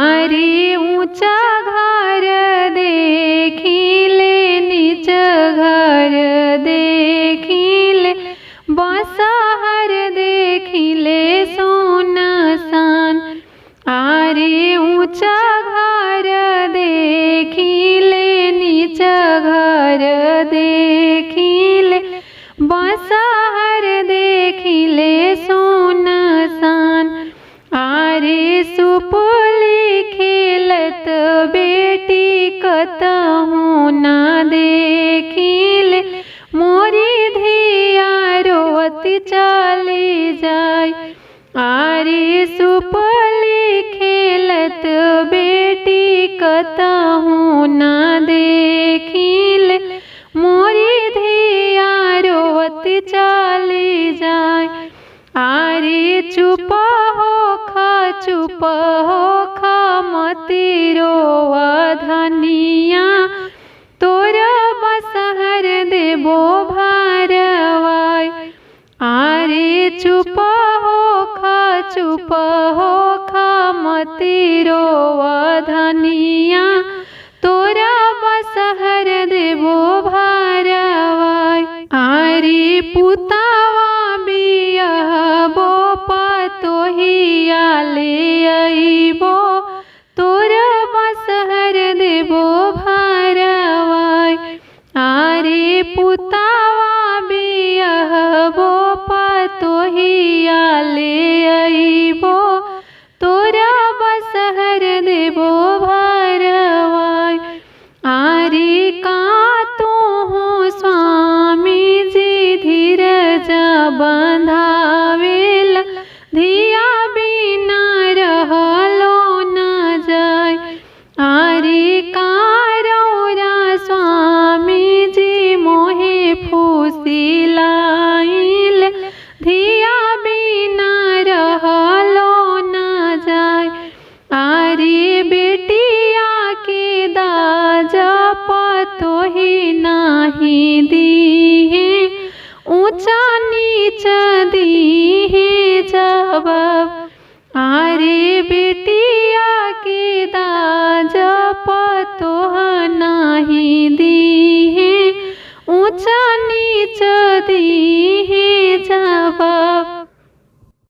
आरे ऊंचा घर देखिले नीच घर देखिले बसहर देखिले सुनसान। आरे ऊंचा घर देखिले नीच घर देखिले बसहर देखिले सुनसान। आरे सुपुली खेलत बेटी कतहु न देखिले मोरी धिया रोती चली जाय। आरे सुपुली खेलत बेटी कतहु न देखिले मोरी धिया रोती चली जाय। आरे चुप हो मति रोवा धनिया तोर बसहर देबो भारवाय। आरे चुप हो मति रोवा धनिया तोर बसहर देबो भारवाय। आरे पुतावा बियाहबो पतोहिया ले अइबो तोर बसहर देबो भारवाय। आरे पुतावा बियाहबो पतोहिया ले अइबो तोर बसहर देबो भारवाय। आरे का तोहु स्वामी जी धीरज बंधावेला धिया बिना रहलो न जाय। आरे का रौरा स्वामी जी मोहे फुसिलाइल धिया बिना रहलो न जाय। आरे बेटिया के दाज पतोही नाही दीहे ऊंचा नीच दीहे जवाब। आरे बेटिया के दाज पतोह नाही दीहे ऊंचा नीच दी